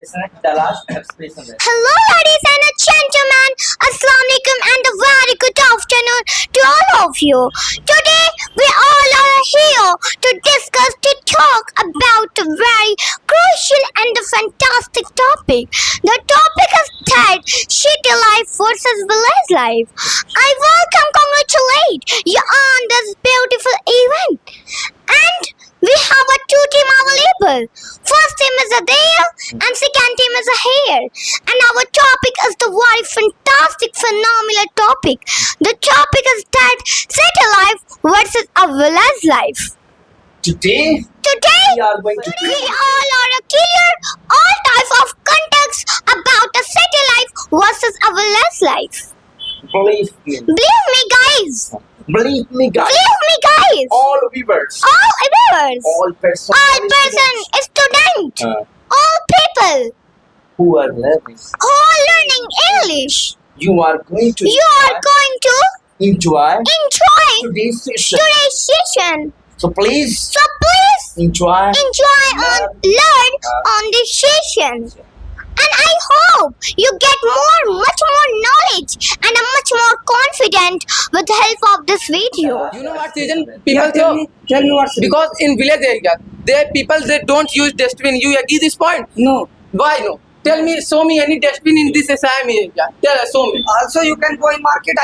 The last expression. Hello, ladies and gentlemen. Assalamu alaikum and a very good afternoon to all of you. Today, we all are here to discuss, to talk about a very crucial and a fantastic topic. The topic is that city life versus village life. I welcome, congratulate you on this beautiful event. And we have a two team available. First team is a there and second team is a here. And our topic is the very fantastic, phenomenal topic. The topic is that city life versus a village life. Today Today, we are going to we all are clear all types of context about a city life versus a village life. believe me. Believe me, guys. Believe me, guys. Believe me, guys. All viewers, All viewers. all person, All person, student, all people who are learning, who are learning English, you are going to you are going to enjoy enjoy today's session. today's session. So please So please enjoy. enjoy and learn on this session. And I hope you get much more knowledge and a much more confident with the help of this video. You know what reason people Yeah, tell me what's the because in village area they don't use dustbin. You agree this point? no. Why no? Tell me, show me any dustbin in this Assam area. Tell us, show me. Also, you can go in market.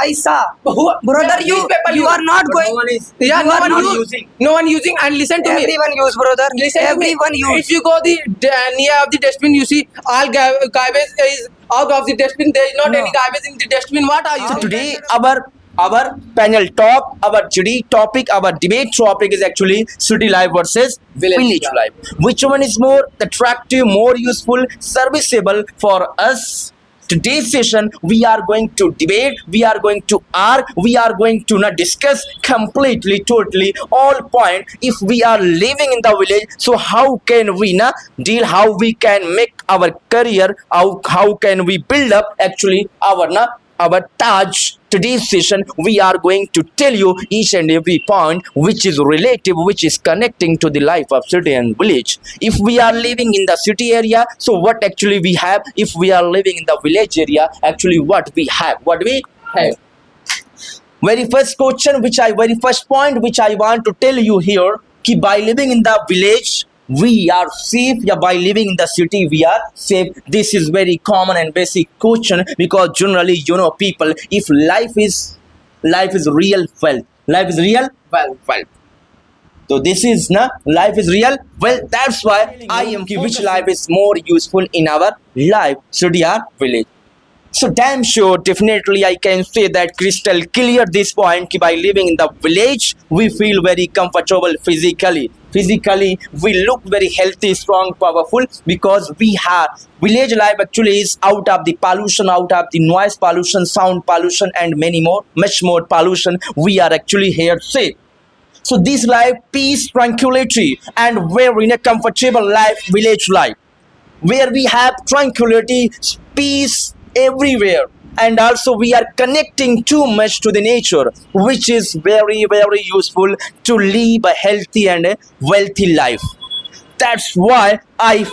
I saw. Who- Brother, you newspaper you use. are not But going. no one is. Yeah, you no are one not using. No one using. And listen to me. Everyone use, brother. Listen to me. Everyone use. If you go near of the dustbin, you see all garbage is out of the dustbin. There is not No. any garbage in the dustbin. What are you? So today our panel talk, our today topic, our debate topic is actually city life versus village life. Which one is more attractive, more useful, serviceable for us? Today's session, we are going to debate, we are going to argue, we are going to not discuss completely, totally, all point. If we are living in the village, so how can we na deal? How we can make our career? How can we build up actually our Taj? Today's session, we are going to tell you each and every point which is relative, which is connecting to the life of city and village. If we are living in the city area, so what actually we have? If we are living in the village area, actually what we have? What we have? Very first point which I want to tell you here, कि by living in the village we are safe, yeah, by living in the city we are safe. This is very common and basic question, because generally people, if life is real wealth, life is real wealth. So this is life is real. Well, that's why I am which life is more useful in our life, city or village. So damn sure, definitely I can say that crystal clear this point, कि by living in the village, we feel very comfortable physically. Physically, we look very healthy, strong, powerful, because we have village life actually is out of the pollution, out of the noise pollution, sound pollution, and much more pollution. We are actually here safe. So this life, peace, tranquility, and we're in a comfortable life, village life, where we have tranquility, peace everywhere, and also we are connecting too much to the nature, which is very useful to live a healthy and a wealthy life. That's why I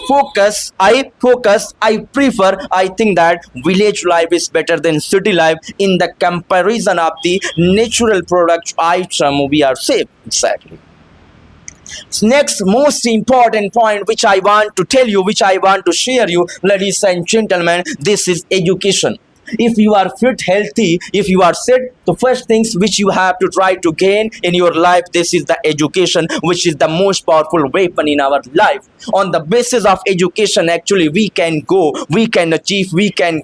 prefer, I think that village life is better than city life in the comparison of the natural product item we are safe. Exactly. Next most important point which I want to tell you, which I want to share you, ladies and gentlemen, this is education. If you are fit, healthy, if you are set, the first things which you have to try to gain in your life, this is the education, which is the most powerful weapon in our life. On the basis of education, actually we can go, we can achieve, we can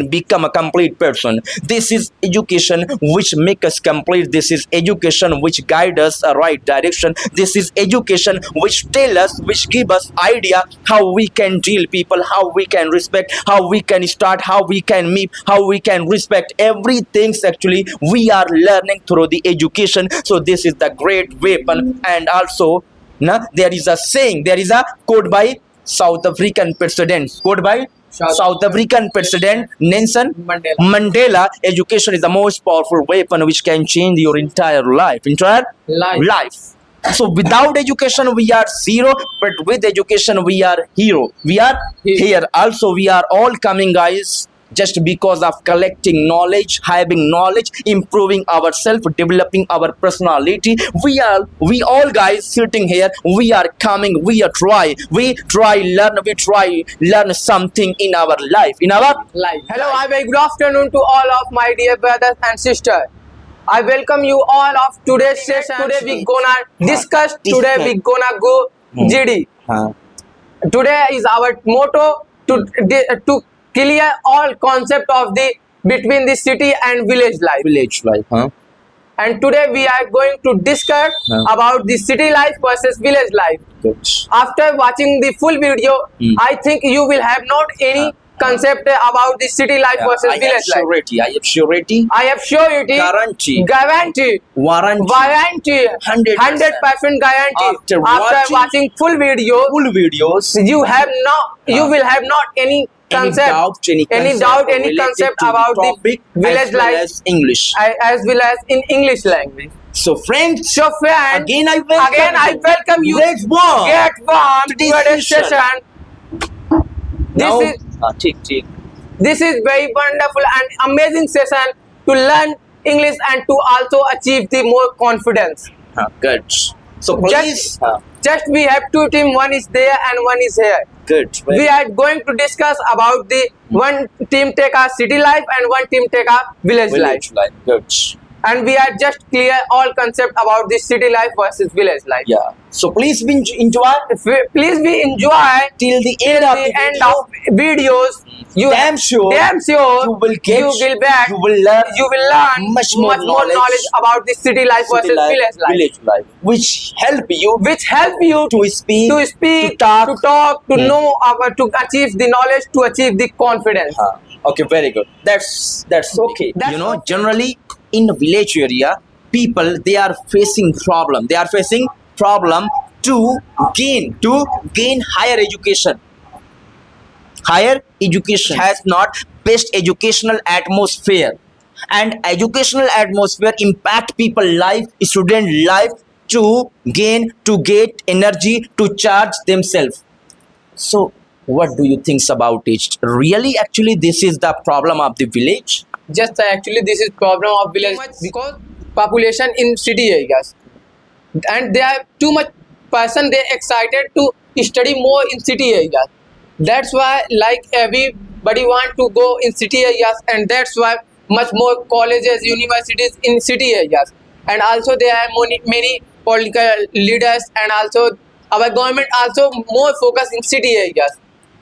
become a complete person. This is education which make us complete. This is education which guide us a right direction. This is education which tell us, which give us idea how we can deal people, how we can respect, how we can start, how we can meet, how we can respect everything. Actually we are learning through the education. So this is the great weapon. And also there is a saying, there is a quote by South African president, South African president Nelson Mandela. Education is the most powerful weapon which can change your entire life. So without education we are zero, but with education we are hero. We are here. Also we are all coming, guys, just because of collecting knowledge, having knowledge, improving ourselves, developing our personality. We all guys sitting here, we are coming, we try learn something in our life, Live. Hello, a very good afternoon to all of my dear brothers and sisters. I welcome you all of today's session. Today we gonna discuss. Today we gonna go GD. Today is our motto to clear all concept of the between the city and village life. And today we are going to discuss about the city life versus village life. Good. After watching the full video, I think you will have not any concept about the city life versus I have village life. surety. I have surety. I have surety, Guarantee. warranty, Warranty. 100% guarantee. After watching full video, Full videos. you will have not any concept, any doubt, any related concept to the about the topic village as well life as English. as well as in English language. So friends, So friends, again I welcome you. Get warm. Get warm to Today's today's session. session. Now, This This is very wonderful and amazing session to learn English and to also achieve the more confidence. Good. So please, Just we have two teams, one is there and one is here. good. We are going to discuss about the one team take a city life and one team take a village life. Life. Good. And we are just clear all concept about the city life versus village life. Yeah. So please enjoy Please we enjoy till the end of the end video. of videos. You Damn sure you will learn much more knowledge about the city life versus village life, which help you to speak, to talk, to know, to achieve the knowledge, to achieve the confidence. Okay, very good. That's okay. That's You know, okay. generally in the village area, people they are facing problem. They are facing problem to gain higher education. Higher education has not best educational atmosphere, and educational atmosphere impact people life, student life to get energy to charge themselves. So what do you think about it? Really, actually, this is the problem of the village. Just actually this is problem of village because population in city areas, and they are too much person they excited to study more in city areas. That's why like everybody want to go in city areas, and that's why much more colleges, universities in city areas. And also there are many political leaders, and also our government also more focus in city areas.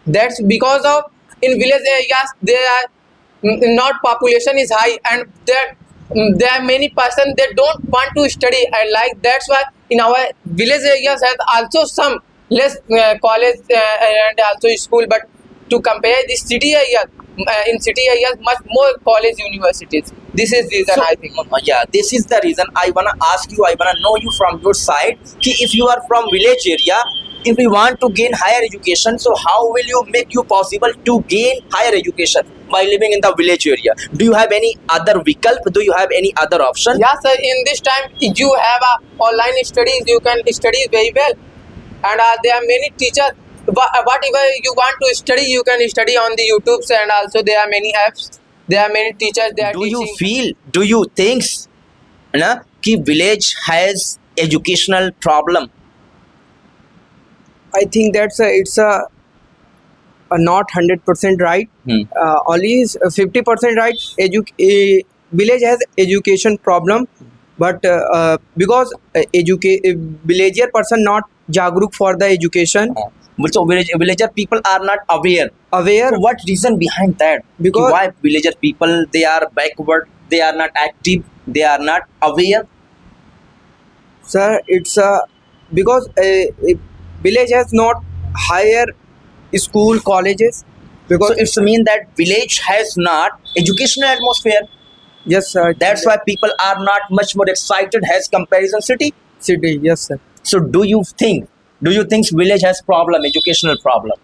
That's because of in village areas there are not population is high, and there are many person they don't want to study, and like that's why in our village areas has also some less college and also school, but to compare the city areas, in city areas much more college universities. This is reason So, I think. yeah, this is the reason I wanna ask you. I wanna know you from your side. Ki if you are from village area, if we want to gain higher education, so how will you make you possible to gain higher education by living in the village area? Do you have any other vikalp? Do you have any other option? Yeah, sir. In this time, you have online studies. You can study very well, and there are many teachers. Whatever you want to study, you can study on the YouTubes, and also there are many apps. There are many teachers. They are teaching. Do you think, na, ki village has educational problem? I think it's a not 100% right. Only is 50% right. Village has education problem, but because villager person not jagruk for the education. So villager people are not aware. Aware. So what reason behind that? Because- Why villager people they are backward, they are not active, they are not aware. Sir, it's because village has not higher school colleges. Because So it's mean that village has not educational atmosphere. yes, sir. That's why people are not much more excited as comparison city. city. Yes, sir. So do you think village has problem, educational problem?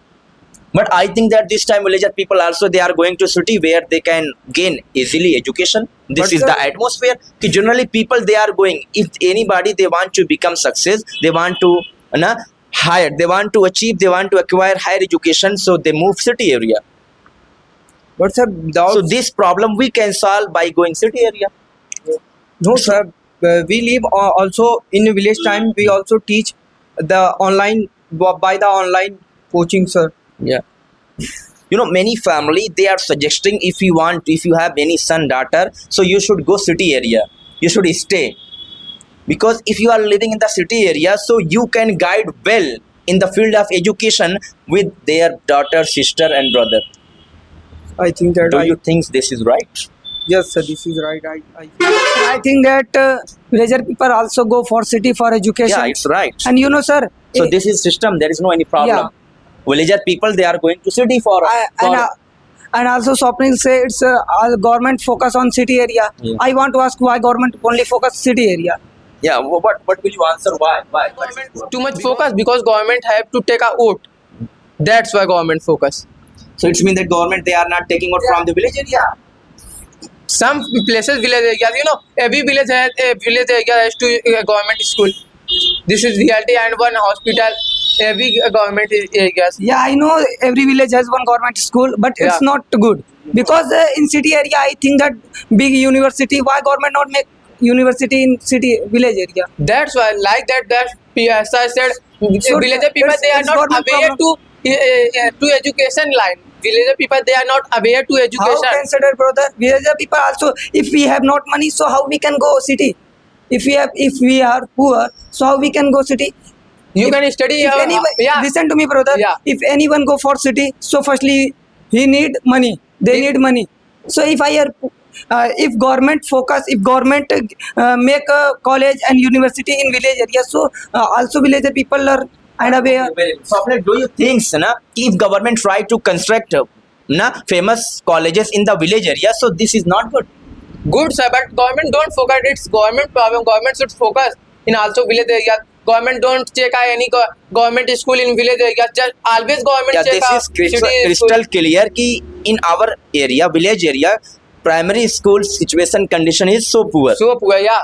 But I think that this time villager people also they are going to city where they can gain easily education. This But is the sir- atmosphere. कि generally people they are going. If anybody they want to become success, they want to hire, they want to achieve, they want to acquire higher education, so they move city area. But sir, without So this problem we can solve by going city area. no sir, we live also in village time. We also teach the online by the online coaching, sir. Yeah. You know, many family they are suggesting if you have any son daughter, so you should go city area. You should stay, because if you are living in the city area, so you can guide well in the field of education with their daughter, sister, and brother. I think that Do you think this is right? yes, sir, this is right. I think that villager people also go for city for education. Yeah, it's right. And you know, sir. So eh, this is system. There is no any problem. Yeah. Villager people they are going to city for. and also Swapnil say it's government focus on city area. Yeah. I want to ask why government only focus city area. Yeah. What will you answer? Why? Too much focus because government have to take a vote. That's why government focus. So it's mean that government they are not taking out from the village area. Some places village areas, you know, every village area has to government school. This is reality, and one hospital. Every government areas. Yeah, I know every village has one government school, but it's Yeah. not good because in city area I think that big university. Why government not make university in city village area? That's why, like that PSI said, So villager people it's- they are it's not government aware problem. to education line. Villager people they are not aware to How education. consider brother? Villager people also, if we have not money, so how we can go city? If we are poor, so how we can go city? You can study. If anyone, Yeah. listen to me, brother. Yeah. If anyone go for city, so firstly he need money. They need money. So if government focus, if government make a college and university in village area, so also villager people learn and aware. Swapnil, do you think if government try to construct famous colleges in the village area, so this is not good? Good, sir, but government don't focus. It's government problem. Government should focus in also village areas. Government don't check any government school in village areas. Just always government Yeah, check this is crystal, city crystal school. clear कि in our area, village area, primary school situation condition is so poor. So poor, yeah.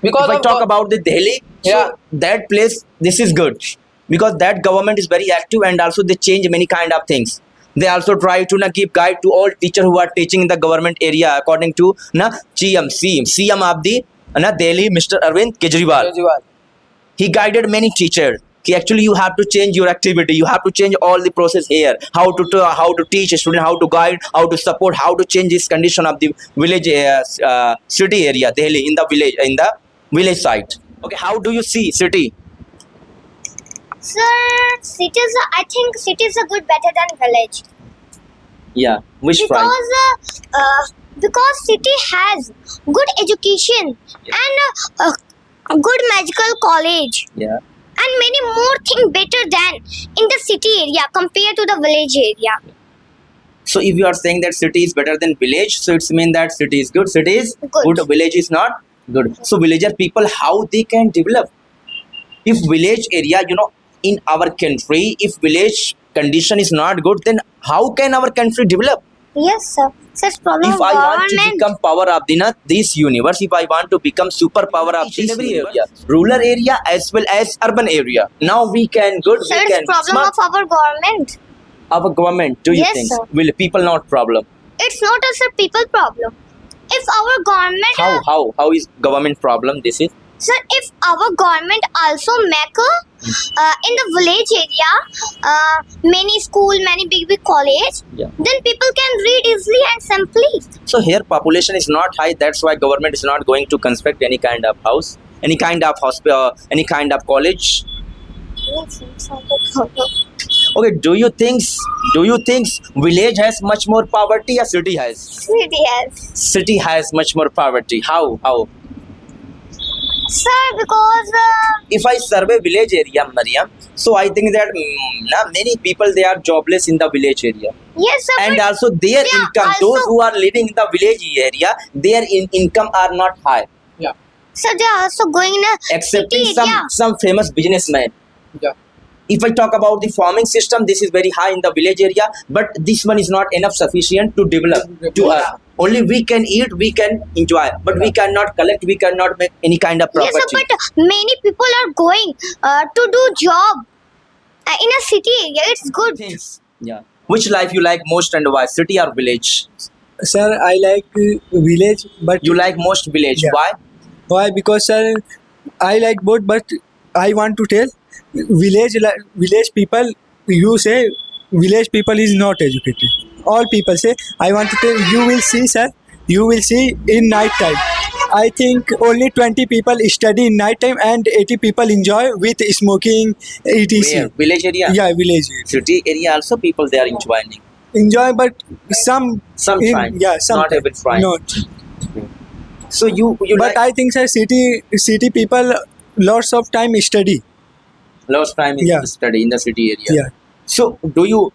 Because If I of talk about the Delhi, Yeah. so that place, this is good because that government is very active and also they change many kind of things. They also try to give guide to all teachers who are teaching in the government area according to CM of the Delhi, Mr. Arvind Kejriwal. Kejriwal. He guided many teachers. Actually, you have to change your activity. You have to change all the process here. How to teach a student, how to guide, how to support, how to change this condition of the village, city area, Delhi in the village side. Okay, how do you see city? Sir, cities, I think cities are good better than village. Yeah, which price? Because city has good education and a good medical college Yeah. and many more things better than in the city area compared to the village area. So if you are saying that city is better than village, so it's mean that city is good. City is Good. village is not good. So villager people, how they can develop? If village area, in our country, if village condition is not good, then how can our country develop? Yes, sir. Such problem If I want to government. become power of this universe, if I want to become super power of this area, rural area as well as urban area, now we can good. Sir, We it's can problem smart. of our government. Our government. Do you Yes, think sir. will people not problem? It's not a sir people problem. If our government, How is government problem? This is sir, if our government also make in the village area many school, many big college, Yeah. then people can read easily and simply. so here population is not high. That's why government is not going to construct any kind of house, any kind of hospital, any kind of college. Okay, do you think village has much more poverty or city has? Yes. City has much more poverty. How? Sir, because If I survey village area, Mariam, so I think that many people they are jobless in the village area, yes, sir. and but also their Yeah, income. also- Those who are living in the village area, their income are not high, Yeah. sir, they are also going in a excepting city area. some famous businessmen. Yeah. If I talk about the farming system, this is very high in the village area, but this one is not enough sufficient to develop to Only we can eat, we can enjoy, but we cannot collect, we cannot make any kind of Yes, property. sir, but many people are going to do job in a city area. It's good. Things. Yeah. Which life you like most and why? City or village? Sir, I like village, but You like most village. Yeah. Why? why? Because sir, I like both, but I want to tell village people. You say village people is not educated. All people say. I want to tell you will see, sir. You will see in night time. I think only 20 people study in night time and 80 people enjoy with smoking, etc. Where? Village area? Yeah, village. City area also people they are enjoying. Enjoy, but some Sometime. yeah, some Not every time. Not. So you But like I think sir, city people lots of time study. lost time in Yeah. study in the city area. Yeah. So do you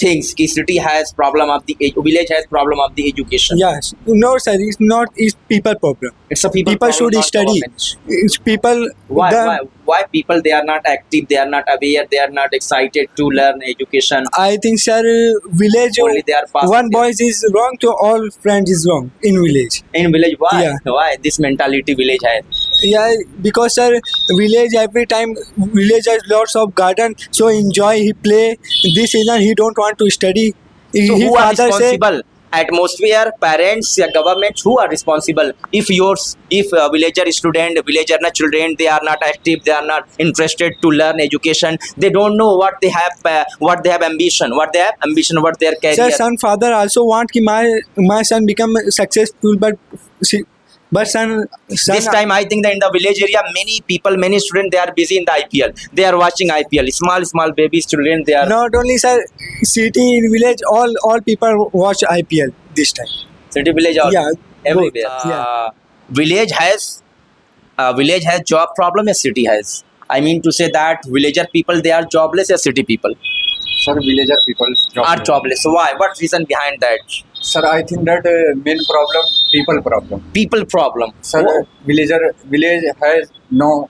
think ki city has problem of the village has problem of the education? Yes. No, sir. It's not. It's people problem. It's a people People problem, should not study. government. It's people. Why, the- why people they are not active, they are not aware, they are not excited to learn education? I think, sir, village. Only they are passing One their- boys is wrong to all friends is wrong in village. In village, why? Yeah. Why this mentality village has? Yeah, because sir, village every time village has lots of garden, so enjoy. He play. This season he don't want to study. So His who are father say, responsible? Atmosphere, parents, yeah, government, who are responsible? If villager student, villager na children, they are not active, they are not interested to learn education. They don't know what they have ambition, what their career. sir, son father also want ki my son become successful, but son This time I think that in the village area many students they are busy in the IPL. They are watching IPL. Small baby children they are. not only sir, city in village all people watch IPL this time. City village or Yeah, everywhere. both, yeah. Village has job problem. Yes, city has. I mean to say that villager people they are jobless. Yes, city people Sir, villager people are jobless. Why? What reason behind that? Sir, I think that main problem, people problem. People problem. Sir, village has no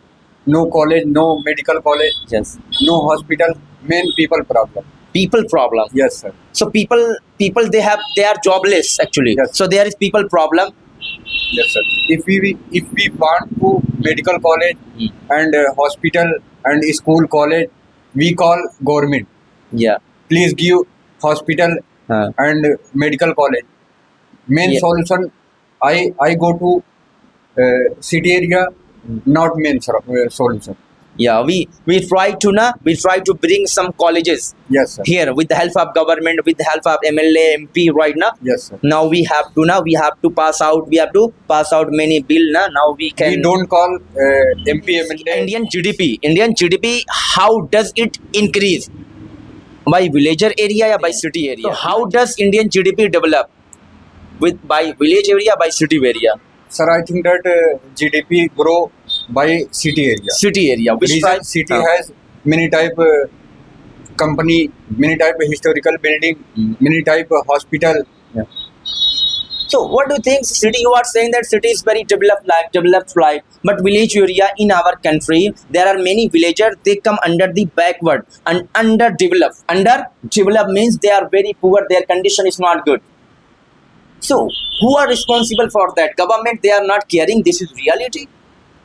college, no medical college, Yes. no hospital. Main people problem. People problem. Yes, sir. So people they are jobless actually. Yes. So there is people problem. Yes, sir. If we want to medical college and hospital and school college, we call government. Yeah. Please give hospital and medical college. Main Yeah. solution, I go to city area, not main solution. Yeah, we try to bring some colleges Yes, sir. here with the help of government, with the help of MLA, MP right now. Yes, sir. Now we have to pass out many bill na. Now we can We don't call MP MLA. Indian GDP, how does it increase? By villager area or by city area? So how does Indian GDP develop? By village area, by city area? Sir, I think that GDP grow by city area. City area. Which Reason type? city has many type company, many type historical building, many type hospital. So what do you think? City, you are saying that city is very developed life, but village area in our country, there are many villagers, they come under the backward and underdeveloped. Underdeveloped means they are very poor, their condition is not good. So who are responsible for that? Government, they are not caring. This is reality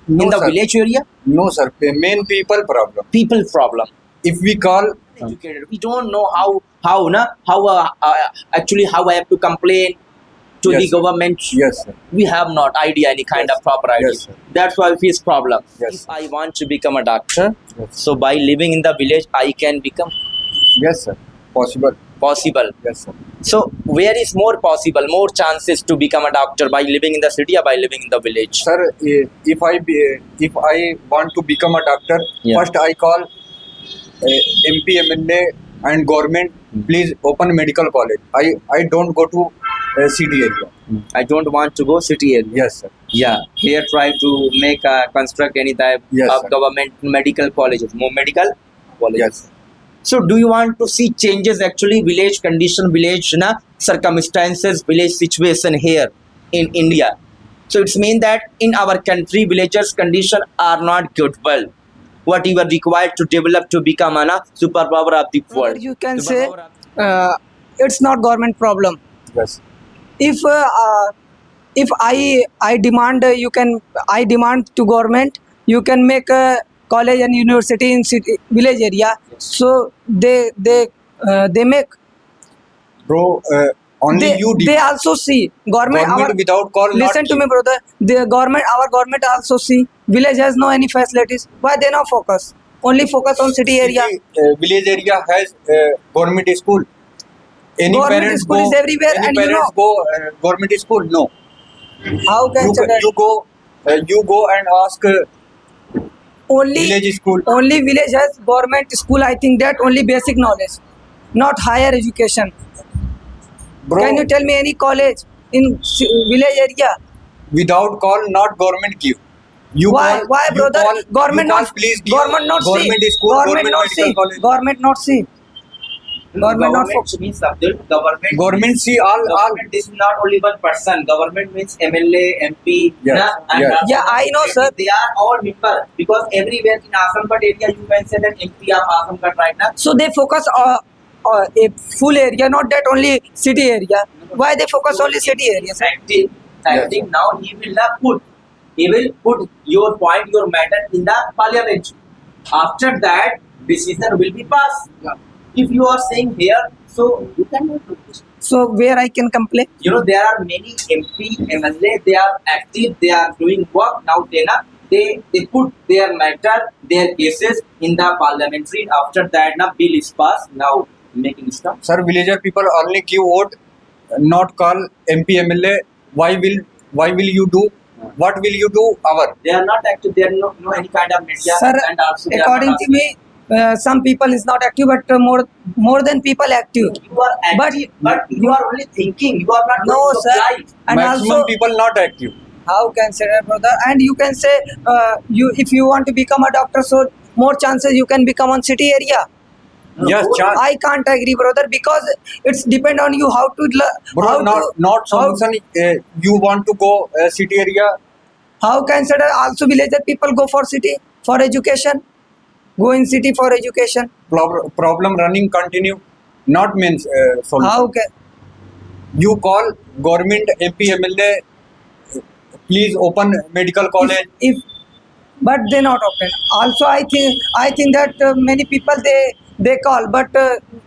No, in the sir. village area. No, sir. Main people problem. People problem. If we call, Educated. We don't know how actually how I have to complain to Yes, the sir. government. yes, sir. We have not idea any kind Yes. of proper idea. Yes, sir. That's why we face problem. Yes, If sir. I want to become a doctor, Yes. so by living in the village, I can become Yes, sir. Possible. possible. Yes, sir. So where is more possible, more chances to become a doctor by living in the city or by living in the village? Sir, if I want to become a doctor, Yeah. first I call MP, MLA and government. Please open medical college. I don't go to city area. I don't want to go city area. Yes, sir. Yeah, here try to construct any type Yes, of sir. government medical colleges, more medical colleges. Yes. So do you want to see changes actually village condition, village circumstances, village situation here in India? So it's mean that in our country villagers condition are not good. Well, what you are required to develop to become a superpower of the world. You can say Superpower of- it's not government problem. Yes. if I demand I demand to government, you can make a college and university in city village area. So they make Bro, only you they also see government. government without call not Listen to me, brother. The government, our government also see village has no any facilities. Why they not focus? Only focus on city area. Village area has government school. Any Government parents school go, is everywhere, any and you parents know go government school? No. how can You go and ask only village school. only village has government school. I think that only basic knowledge, not higher education. Bro, Can you tell me any college in village area? without call, not government give. You Why? call, Why, you brother? call, Government you call, not. please give Government not see. government school, Government not medical see. college. Government not see. Government not focus. means something. Government. Government see all. Government is not only one person. Government means MLA, MP, Yes, na, and yes. also Yeah, I know, sir. They are all member because everywhere in Asamgarh area you can say that MP of Asamgarh right now. So they focus a full area, not that only city area. Why they focus only city area? Sir? Active now he will not put. He will put your point, your matter in the parliament. After that, decision will be passed. If you are saying here, so you cannot do this. So where I can complain? You know, there are many MP, MLA, they are active, they are doing work. Now they put their matter, their cases in the parliamentary. After that, now bill is passed. Now making stuff. Sir, villager people only give vote, not call MP, MLA. Why will you do? What will you do? They are not active. There are no any kind of media. Sir, and also they are according not to me, some people is not active, but more than people active. you are active, but you are only thinking. You are not No, going to sir. apply. And Maximum also, people not active. how can say that, brother? And you can say you if you want to become a doctor, so more chances you can become on city area. Yes, chance. I can't agree, brother, because it's depend on you how to Bro, how not how, solution. You want to go city area? how can say that also villager people go for city for education, go in city for education. Problem running continue. Not means solution. How can You call government MP, MLA. Please open medical college. if but they not open. Also, I think that many people they call, but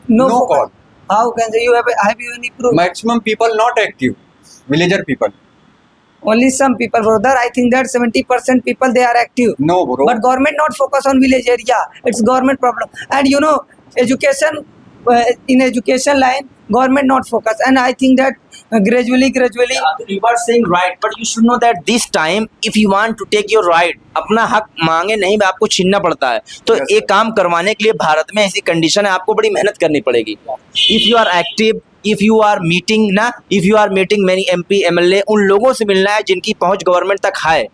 no No call. How can say you have you any proof? Maximum people not active. Villager people. Only some people, brother. I think that 70% people they are active. No, bro. But government not focus on village area. It's government problem. And you know, education in education line, government not focus. And I think that gradually. You are saying right, but you should know that this time, if you want to take your right, अपना हक मांगे नहीं आपको छीनना पड़ता है. तो Yes, एक काम करवाने के लिए भारत में ऐसी कंडीशन है, आपको बड़ी मेहनत करनी पड़ेगी. If you are active, if you are meeting many MP, MLA, उन लोगों से मिलना है जिनकी पहुंच गवर्नमेंट तक है,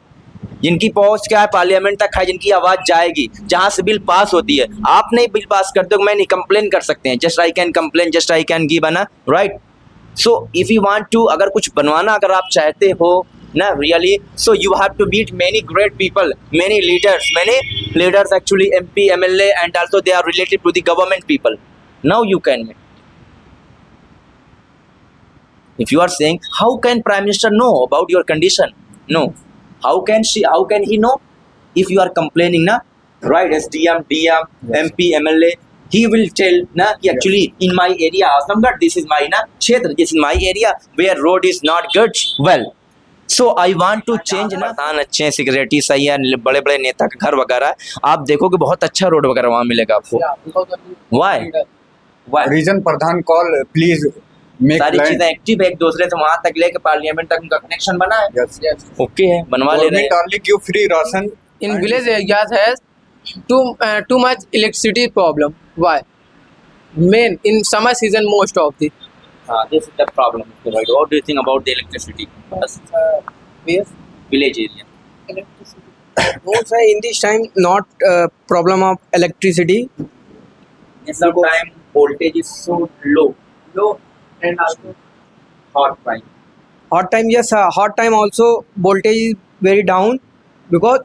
जिनकी पहुंच क्या है पार्लियामेंट तक है, जिनकी आवाज जाएगी, जहां से बिल पास होती है. आप नहीं बिल पास करते हो, मैं नहीं कंप्लेन कर सकते हैं. Just I can complain, just I can give ना right. So if you want to, अगर कुछ बनवाना अगर आप चाहते हो ना really, so you have to meet many great people, many leaders actually MP, MLA, and also they are related to the government people. Now you can meet. If you are saying, how can Prime Minister know about your condition? No. How can he know? If you are complaining, na, right, SDM, DM, Yes. MP, MLA, he will tell, na, ki actually in my area, Asamgarh, this is my na, Kshetra, this is my area where road is not good. Well, so I want to change ना. प्रधान अच्छे हैं, security सही है, बड़े बड़े नेता का घर वगैरह है, आप देखोगे बहुत अच्छा रोड वगैरह वहाँ मिलेगा आपको. Why? Region Pradhan call. Please make सारी land. चीजें एक्टिव है, एक दूसरे से वहां तक लेके पार्लियामेंट तक उनका कनेक्शन बना है. Yes. ओके है, बनवा ले रहे Government हैं. only give free ration. In village areas has too much electricity problem. Why? Main in summer season most of the This is the problem. Right? What do you think about the electricity? Village area. No, sir, in this time, not problem of electricity. In some time voltage is so low, and also hot time. Hot time, yes, hot time also voltage is very down because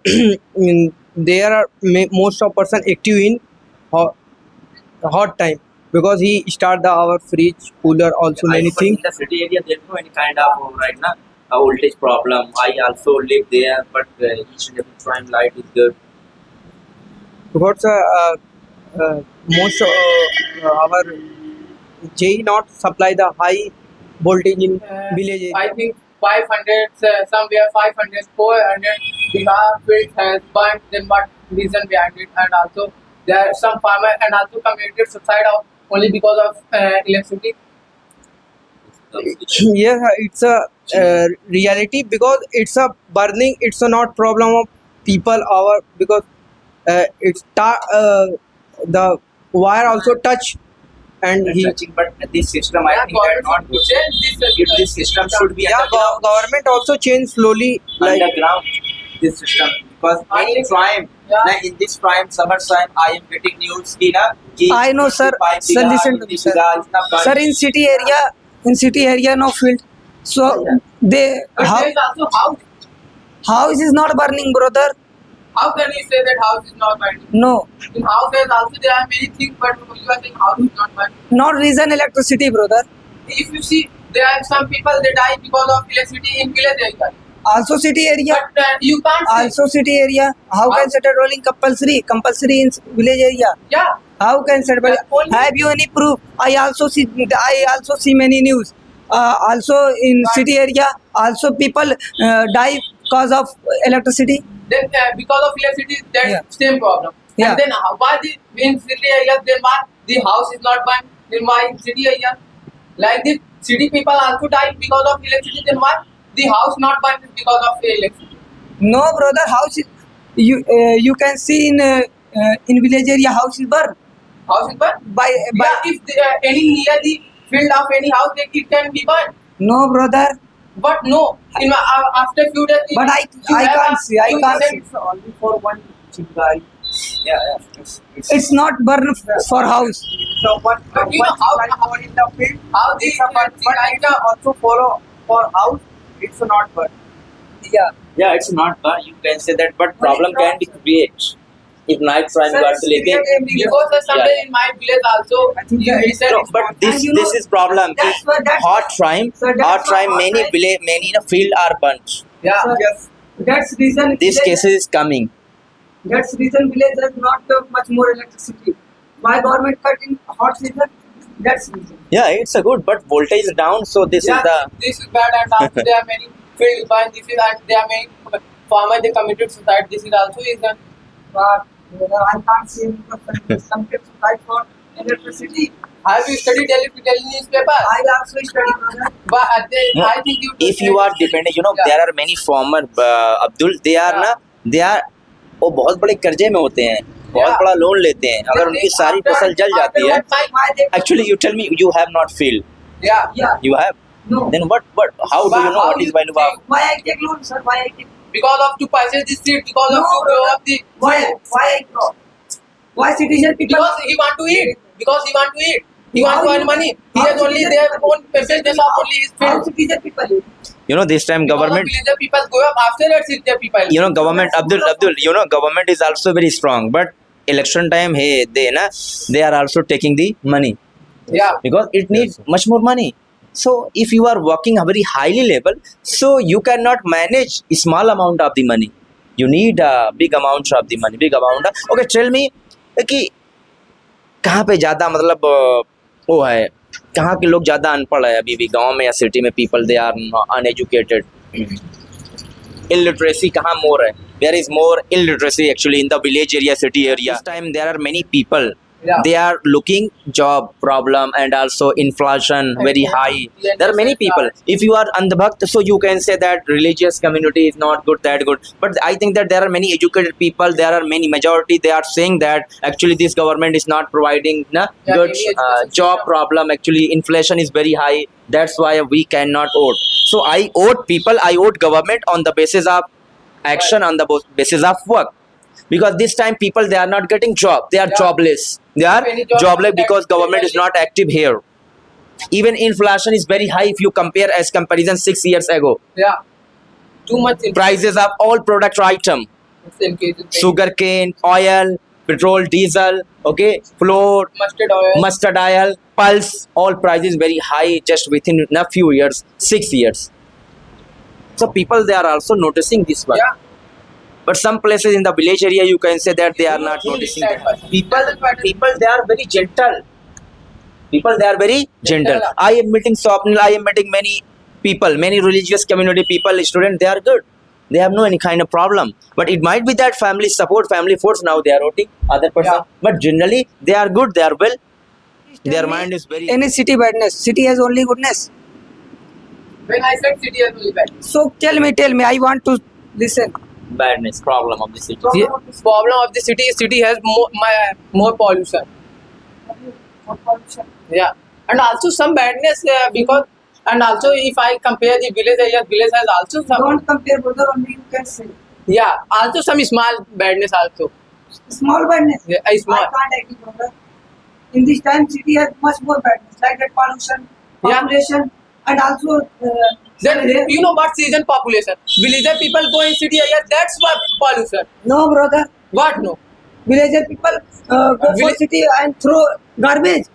there are most of person active in hot time. because he start our fridge, cooler, also many But in things. the city area, there's no any kind of right now a voltage problem. I also live there, but each and every time light is good. Because most our JE not supply the high voltage in village area. I think 500, somewhere 500, 400 Bihar field has burnt. Then what reason behind it? And also there are some farmer and also committed suicide of only because of electricity. Yes, it's a reality because it's a burning. It's a not problem of people. Our because the wire also touch and he. Touching, but this system, I Yeah, think, are not government good. should change this, If this system should be Yeah, government also change slowly. Like underground, this system, because I any think- time, Yeah. na, in this time, summer time, I am getting news ki na, ki I know, sir. 55 Sir, bigha, listen to me, 50 sir. bigha is not Sir, burnt. in city area no field, so they But how there is also house is not burning, brother. how can you say that house is not burning? No, In houses also there are many things, but you are saying house is not burning. not reason electricity, brother. If you see, there are some people they die because of electricity in village area. Also city area. But you can't say, Also city area. How can set rolling compulsory? Compulsory in village area. yeah. How can set Yeah, only- Have you any proof? I also see many news. Also in city area, also people die because of electricity. Then because of electricity, that's Yeah. same problem. Yeah. And then why the in city areas then why the house is not burned? Then why in city area? Like the city people also die because of electricity. Then why the house not burned because of electricity? No, brother, house is you can see in village area house is burned House is burned. by Yeah, if any near the field of any house, then it can be burned. no, brother. But no, in after few days. But you I have can't a- see. I you can't send- see. only for one chingari. Yeah. It's not burn for house. So what? But you know how in the field. how the It's a but also follow for house. It's not burn. Yeah. Yeah, it's not burn. You can say that, but problem can be created. If night time Sir, got it's leaking. because someday in my village also you listen. No, but this And you know, this is problem. that's what- that's Hot time, Sir, that's hot time. what- Many village, many in a field are burnt. Yeah. Sir, Yes. That's reason. This village- cases is coming. That's reason village has not much more electricity. Why government cut in hot season? That's reason. Yeah, it's a good, but voltage is down, so this Yeah, is the. this is bad and also there are many field burn. This is and there are many farmers they committed suicide. This is also reason. But I can't see some people fight for electricity. Have you studied daily newspaper? I also study, brother. But No, I think you. If you are dependent, Yeah. there are many farmer, Abdul, they are Yeah. ना, they are वो बहुत बड़े कर्जे में होते हैं, बहुत Yeah. बड़ा लोन लेते हैं. अगर उनकी सारी फसल जल जाती है, Why they actually you tell me you have not feel, Yeah. Yeah. you have. No. Then what? How do But you know how what is you value of? think? Why I take loan, sir? Why I take? Because of to purchase this seed, because No, of to grow brother. up the. Why I grow? Why citizen people? Because he want to eat. Because he want to eat. He How want to earn you- money. He how has only citizen their people- own business of only his How field. citizen people live? You know, this time government. Because of villager people go up after that seed their people. You know, government, Abdul, you know, government is also very strong, but election time, hey, they are also taking the money Yeah. because it needs much more money. So if you are working a very highly level, so you cannot manage a small amount of the money. You need a big amount of the money, big amount. Okay, tell me कि कहाँ पे ज़्यादा मतलब वो है, कहाँ के लोग ज़्यादा अनपढ़ है अभी भी गांव में या सिटी में? People they are uneducated. Illiteracy kahan more hai? There is more illiteracy actually in the village area, city area. This time there are many people. Yeah. They are looking job problem and also inflation very Yeah. high. Yeah, There are many that's people. If you are andhbhakt, so you can say that religious community is not good, that good. But I think that there are many educated people. There are many majority. They are saying that actually this government is not providing Yeah, good any education job system. problem. Actually inflation is very high. That's why we cannot vote. So I vote people. I vote government on the basis of action, on the basis of work. Because this time people, they are not getting job. They are Yeah. jobless. They are Any job jobless that- because government is not active here. Even inflation is very high if you compare as comparison 6 years ago. Yeah. Too much. Prices of all product item, in cases. sugar cane, oil, petrol, diesel, okay, flour, mustard oil, pulse, all prices very high just within a few years, 6 years. So people they are also noticing this one. Yeah. But some places in the village area you can say that they are not noticing. People they are very gentle. People they are very gentle. I am meeting Swapnil, I am meeting many people, many religious community people, students, they are good. They have no any kind of problem. But it might be that family support, family force now they are voting other person. Yeah. But generally they are good, they are well. Their Tell me mind is very Any city badness. City has only goodness. When I said city has only bad. So tell me. I want to listen. badness, problem of the city. The problem of the city has more pollution. Yeah, and also some badness because, and also if I compare the village areas, village has also some. Don't compare, brother. Only you can say. Yeah, also some small badness also. Small badness. Yeah, small. I can't agree, brother. In this time, city has much more badness, like that pollution, Yeah. population, and also. Then you know what season population? Villager people go in city areas. That's what pollution. No, brother. What no? Villager people go for Village- city and throw garbage.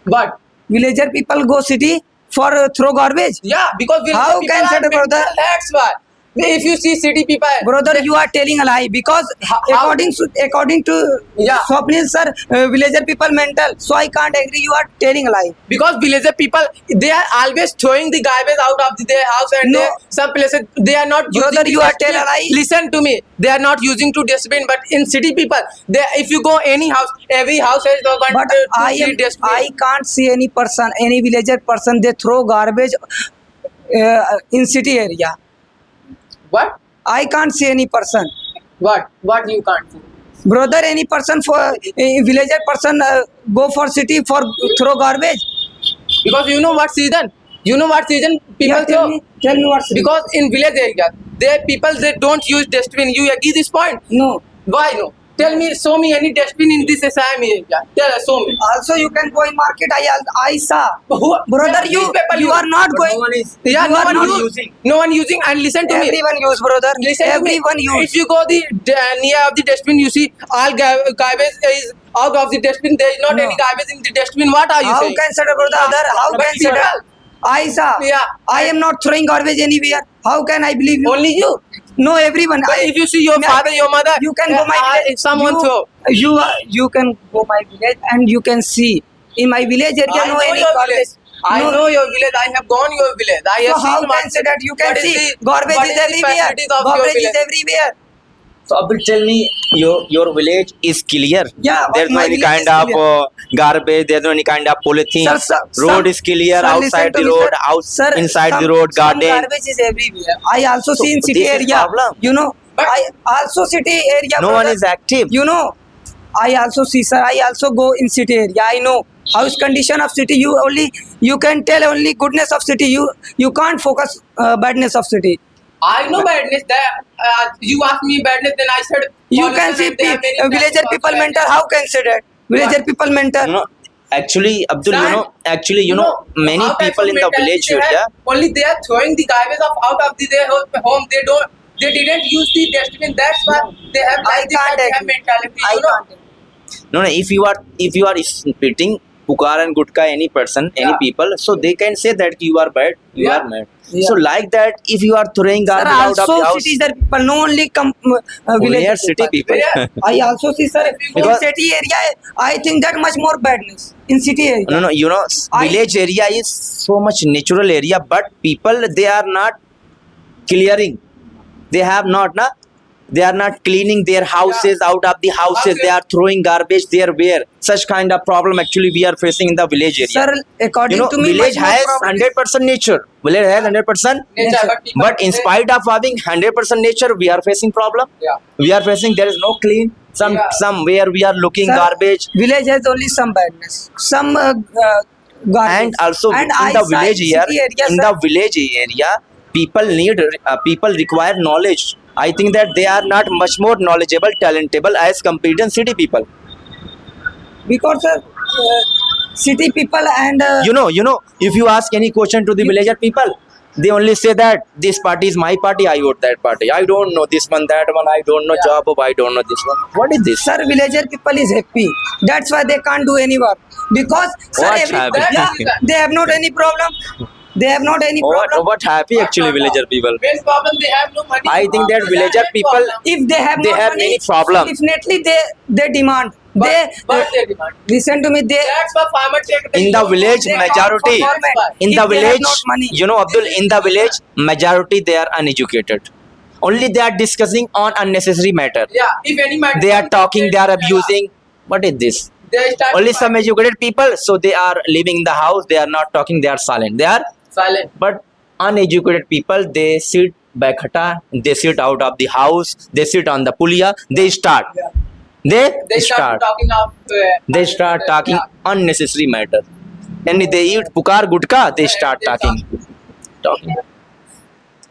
What? Villager people go city for throw garbage. Yeah, because villager How people can are such a brother? mental. That's why. If you see city people, Brother, you are telling a lie because How- according to Yeah. Swapnil sir, villager people mental. So I can't agree. You are telling a lie. because villager people they are always throwing the garbage out of their house and No. some places they are not using Brother, the you are dustbin. telling a lie. Listen to me, they are not using to dustbin, but in city people they, if you go any house, every house has the one But two, I three dustbin. can't see any person, any villager person. They throw garbage in city area. What I can't see any person. what you can't see? Brother, any person for villager person go for city for throw garbage. Because you know what season people Yeah, throw, tell me what's because in village area they don't use dustbin. You agree this point? no. Why no? Tell me, show me any dustbin in this Assam area. Tell us, show me. Also, you can go in market. I saw. Who- Brother, newspaper you are not But going. no one is Yeah, You no are one, not using. No one using. And listen to me. Everyone use, brother. Listen to me. Everyone use. If you go near of the dustbin, you see all garbage is out of the dustbin. There is not No. any garbage in the dustbin. What are you How saying? consider, brother? How But consider? people- I saw. Yeah. I am not throwing garbage anywhere. How can I believe you? Only you. No, everyone. But if you see your father, your mother, you can go my village. if someone you, throw. You can go my village and you can see in my village area I no know any your garbage. village. I No. know your village. I have gone your village. I So have how seen can say that you can what is see the- garbage what is is the everywhere. facilities of your Garbage is village? everywhere. So Abdul, tell me, your village is clear. Yeah, There's no my any village kind is of clear. garbage. There's no any kind of polythene. Road is clear. sir, Outside listen to the me, road, sir. Sir, inside the some- road, some garden. garbage is everywhere. I also see in So city this is area. problem. You know, But- I also city area. No one brother. is active. You know, I also see, sir. I also go in city area. I know house condition of city. You can tell only goodness of city. You can't focus badness of city. I know badness. That you asked me badness, then I said. You pollution can see and there are many villager types of people badness. mental. How can say that? Villager What? people mental. No, actually, Abdul, you know, many how types people of in the mentality village they have, area. only they are throwing the garbage out of their home. They didn't use the dustbin. That's why they have I like this can't type of agree. mentality. I You know. can't. No, if you are splitting Pukar and Gutka, any person, any Yeah. people, so they can say that you are bad, you Yeah. are mad. Yeah. So like that, if you are throwing Sir, garbage out of also the house, cities are people, no only only village are city people. Yeah. I also see, sir, in Because- city area, I think that much more badness in city area. No, you know, I- village area is so much natural area, but people they are not clearing. They have not, na. They are not cleaning their houses out of the houses. They are throwing garbage there. Where such kind of problem actually we are facing in the village area. Sir, according You know, to me, village much more has problem is- 100% nature. Village has 100% Nature, but people but in say- spite of having 100% nature, we are facing problem. Yeah. We are facing there is no clean. Yeah. Somewhere we are looking Sir, garbage. Village has only some badness, some garbage. And also And in I the saw village in here, city area, in sir, the village area, people require knowledge. I think that they are not much more knowledgeable, talentable as compared to city people. because city people and You know, if you ask any question to the villager people, They only say that this party is my party, I vote that party. I don't know this one, that one. I don't know job, I don't know this one. What is this? Sir, villager people is happy. That's why they can't do any work. Because sir, What's happy? yeah, they have not any problem. They have not any problem. What happy actually villager people? Main problem, they have no money. I think that villager people, If they have they no have money, many problem. definitely they demand. But they demand. Listen to me. That's why farmer take In the village, They majority, come for government. in If the they have village, not money. you know, Abdul, in the village, majority they are uneducated. Only they are discussing on unnecessary matter. Yeah, if any matter. They are talking, they are abusing. What is this? They start Only some educated people, so they are living in the house. They are not talking. They are silent. They are, silent. but uneducated people, they sit back hata. They sit out of the house. They sit on the pulia. They start. They start talking of. They start talking unnecessary matter. And they eat pukar gutka, they start talking.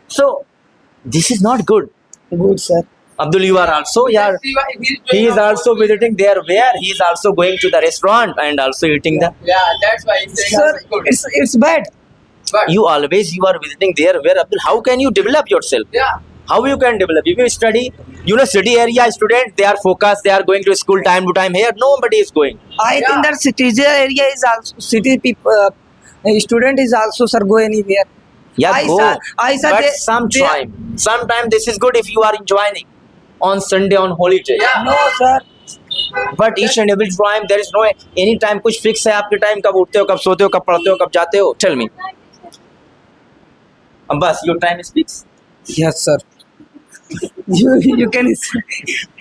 So this is not good. Good, sir. Abdul, you are also, yeah. He is also visiting there where he is also going to the restaurant and also eating the. Yeah, that's why he's saying Sir, it's good. it's bad. But You are visiting there where Abdul. How can you develop yourself? yeah, How you can develop? If you study, you know, city area student, they are focused. They are going to school time to time. Here, nobody is going. I Yeah. think that city area is also city people. Student is also sir go anywhere. Yeah, I go. saw- I saw but they- sometime this is good if you are enjoying on Sunday on holiday. Yeah. No, sir. But each and every time there is no any time कुछ fix है आपके time कब उठते हो कब सोते हो कब पढ़ते हो कब जाते हो tell me. बस your time is fixed. Yes, sir. You can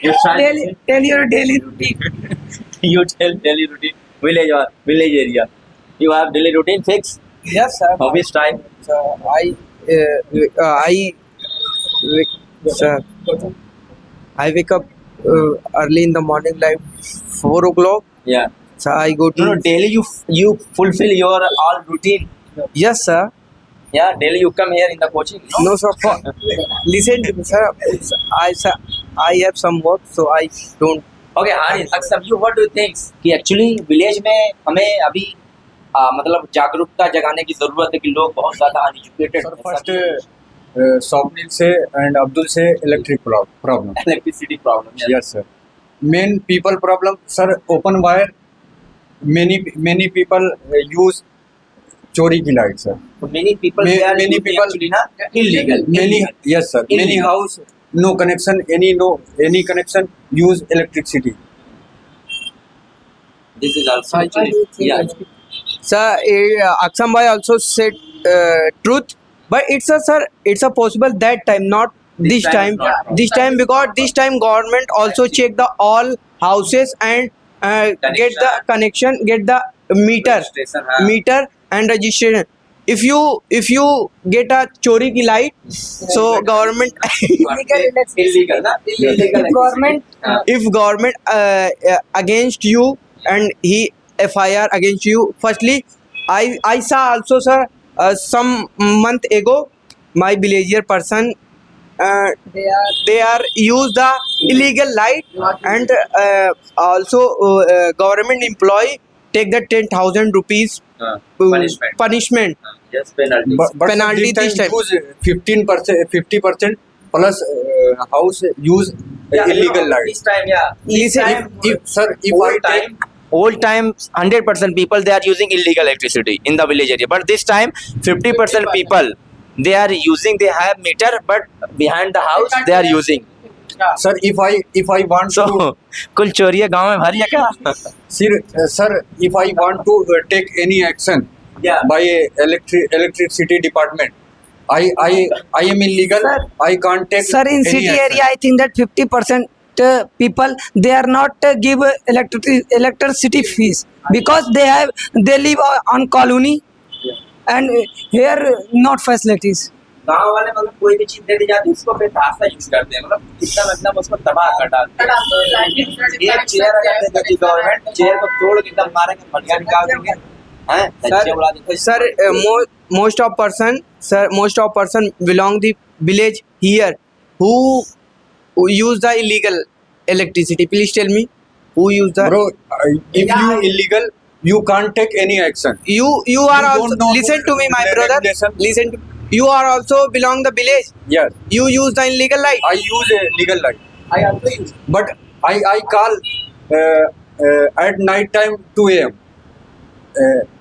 Your time tell your daily routine. you tell daily routine village area. You have daily routine fixed. Yes, sir. How which time? Sir, I wake up early in the morning, like 4 o'clock. Yeah. So I go to. No, daily you fulfill your all routine. Yes, sir. Yeah, daily you come here in the coaching. No, sir. Listen to me, sir. I have some work, so I don't. Okay, Haris, Aksam, you what do you think कि actually village में हमें अभी मतलब जागरूकता जगाने की जरूरत है कि लोग बहुत ज्यादा uneducated Sir, first Swapnil से and Abdul से electric problem. electricity problem. Yes, sir. Main people problem, sir. Open wire. Many people use चोरी की light, sir. So many people Many they are people- using actually na illegal. Many, yes, sir. Many Illegal. house no connection, any connection use electricity. This is also actually yeah. Sir, Aksam bhai also said truth, but it's a possible that time, not this This time time. is not. This time because this time government also check the all houses and get the connection, get the meter, Registration, हाँ. meter and registration. If you get a chori ki light, so government illegal na illegal. If government if government against you and he FIR against you, firstly I saw also, sir, some month ago my villager person they are use the illegal light and also government employee take the 10,000 rupees punishment. Yes, penalty. But Penalty this time. use 15%, 50% plus house use illegal light. This time, yeah. Listen, Old time, 100% people they are using illegal electricity in the village area. But this time, 50% people they are using. They have meter, but behind the house they are using. Sir, if I want So, to, कुल चोरियां गांव में भरी है क्या? sir, if I want to take any action Yeah. by electricity department, I am illegal. Sir, I can't take. sir, in any city action. area, I think that 50% people they are not give electricity fees because they live on colony and here not facilities. गांव वाले मतलब कोई भी चीज दे दी जाती है उसको फिर धासा यूज करते हैं मतलब कितना मतलब उसको तबाह कर डालते हैं। एक चेयर अगर दे देती गवर्नमेंट चेयर को तोड़ के एकदम मारेंगे बढ़िया निकाल देंगे हैं बच्चे उड़ा देंगे। sir, most of person belong the village here who use the illegal electricity. Please tell me who use the. Bro, if you illegal, you can't take any action. You are You also don't know listen to me, my the brother. regulation. Listen to You are also belong the village. Yes, You use the illegal light. I use a legal light, I also use. but I call at night time 2 a.m.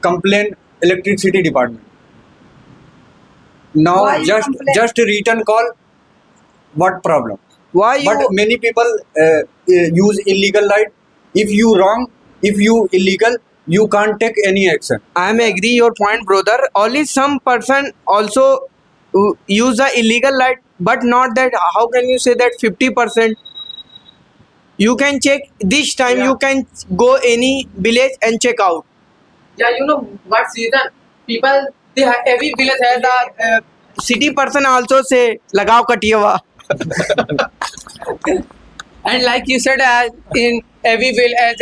Complain electricity department. Now Why you complain? just return call. What problem? Why you? But many people use illegal light. If you wrong, if you illegal, you can't take any action. I am agree your point, brother. Only some person also use the illegal light, but not that. How can you say that 50%? You can check this time. Yeah. You can go any village and check out. Yeah, you know what season? People, every village has a. City person also say लगाओ कटिया And like you said, in every village,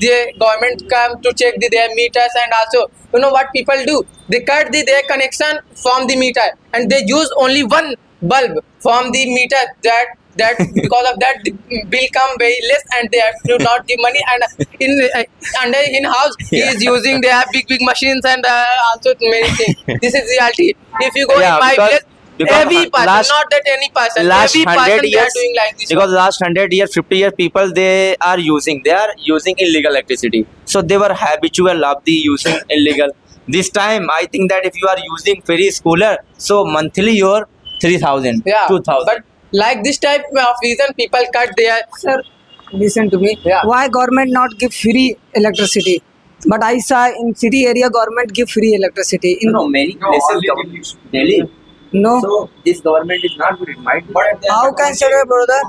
the government come to check their meters, and also, you know what people do? They cut their connection from the meter, and they use only one bulb from the meter. That because of that, the bill come very less, and they have to not give money. And under in house, he is using, they have big machines, and also many things. This is reality. If you go Yeah, in my because village, every person, last- not that any person, last every 100 person they are years, doing like this. because last 100 years, 50 years, people they are using illegal electricity, so they were habitual of the using illegal. This time I think that if you are using free schooler, so monthly you're 3,000, Yeah, 2,000. but like this type of reason, people cut their. Sir, listen to me. Yeah. Why government not give free electricity? But I saw in city area government give free electricity. In many places Delhi. no. So this government is not good. It might be. How can say that, brother?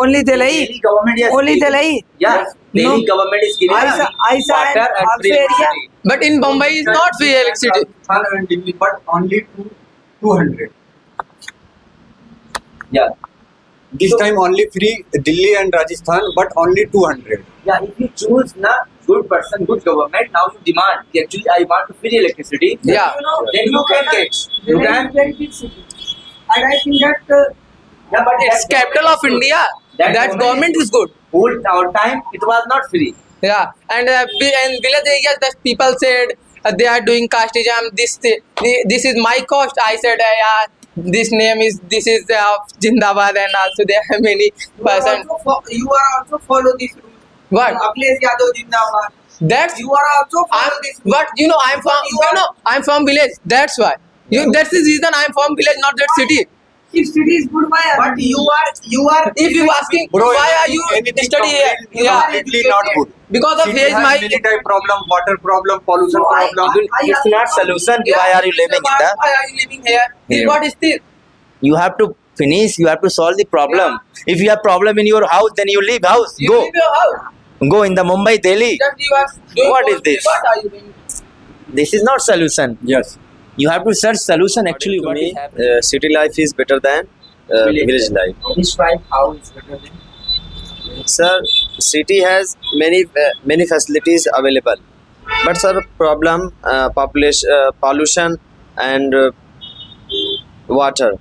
Only Delhi. government, yes. Only Delhi. Yeah, Delhi No. government is giving I saw water in and also free area. electricity. But in Bombay is not free electricity. Rajasthan and Delhi, but only 200. Yeah. This time only free Delhi and Rajasthan, but only 200. Yeah, if you choose na good person, good government, now you demand. Actually, I want free electricity. Yeah. Then you can get. You can. Very big city. And I think that Yeah, but It's capital of India. That government is good. Old our time, it was not free. Yeah, and in village areas, that people said they are doing casteism. This is my cost. I said, yeah, this is Jindabad, and also there are many person. You are also follow this rule. What? Akhilesh Yadav Jindabad. That's You are also follow this rule. but I'm from village. That's why. That's the reason I'm from village, not that city. if city is good, why? But you are. If you asking Bro, why are you anything study here? completely- Yeah, completely not good. because of City here is has my. many type problem, water problem, pollution No, problem. It's not solution. Why are you living in that? Why are you living here? Here. What is this? You have to finish. You have to solve the problem. If you have problem in your house, then you leave house. You Go. leave your house. Go in the Mumbai, Delhi. Just you are doing What is this? What are you doing? This is not solution. Yes. You have to search solution. Actually, To what me, is happening? city life is better than village life. Describe how it's better than. Sir, city has many facilities available, but sir, problem pollution and water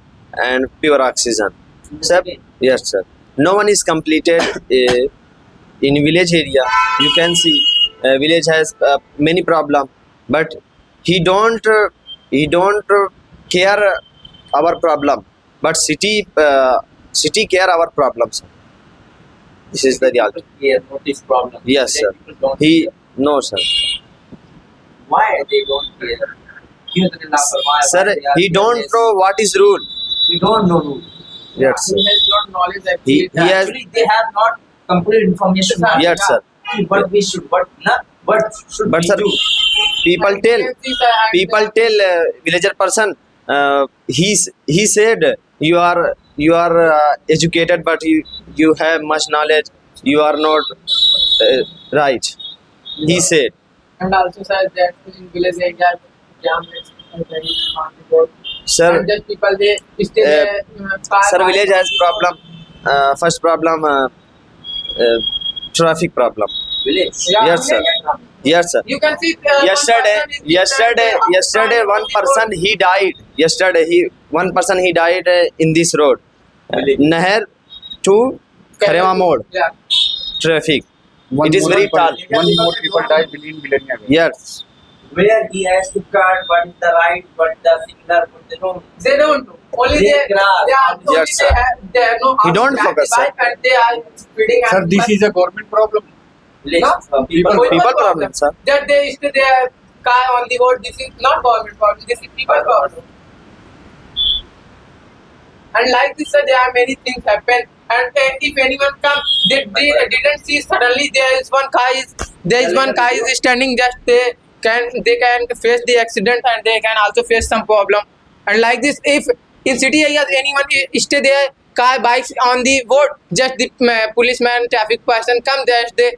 and pure oxygen. Sir, yes sir. No one is completed in village area. You can see village has many problem, but he don't care our problem. But city care our problems. This is the reality. Yeah, notice problem. Yes, sir. People don't He care. no sir. Why they don't care? क्यों इतने लापरवाह है? Sir, Why they are he don't careless? know what is rule. We don't know rule. Yes, sir. He has not knowledge He actually. has Actually, they have not complete information. Yes, sir. What we should, what should But we sir, do? people tell villager person. He said you are educated, but you have much knowledge. You are not right. He said. And also said that in village area, jam is very hard. Sir, And just people they stay there. sir, village has problem. First problem, traffic problem. Village. Yeah, Yes, sir. Yes, sir. You can see. Yesterday, one person he died. One person he died in this road. Naher to Kharema Mode. Yeah. Traffic. One It is more very people- tall. One more people died within Millennium. Yes. where he has to cut, what is the right, what the signal, what they don't. They don't know. Only They they grasp. are only Yes, sir. they know how You don't to focus, drive sir. and they are speeding. Sir, and this is a government problem. Listen, people, People problem, sir. That they stay their car on the road. This is not government problem. This is people problem. And like this, sir, there are many things happen. And if anyone comes, they didn't see suddenly there is one car is standing. Just they can face the accident and they can also face some problem. And like this, if in city areas anyone stay there, car bikes on the road, just the policeman, traffic person come there, they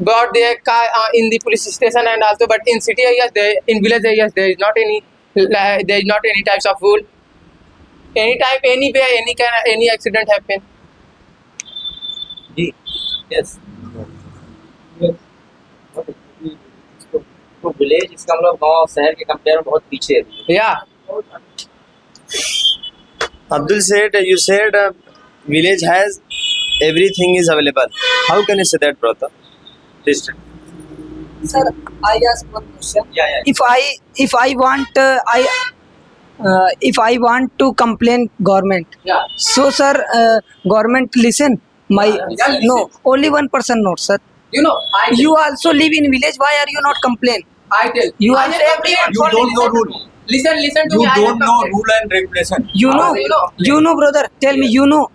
brought their car in the police station. And also, but in city areas, in village areas, there is not any types of rule. Anytime, anywhere, any accident happen. Ji, yes. तो village इसका मतलब गांव शहर के compare में बहुत पीछे है. Yeah. Abdul said, you said village has everything is available. How can you say that, brother? Please tell. Sir, I ask one question. Yeah. If I want to complain government, Yeah. so sir, government listen. Yeah, listen. No, only one person not, sir. You know, You also live in village. Why are you not complain? I tell You I are have everyone You don't know rule. Listen to You me. I have don't know complained. rule and regulation. You know, you know. brother. Tell me, you know.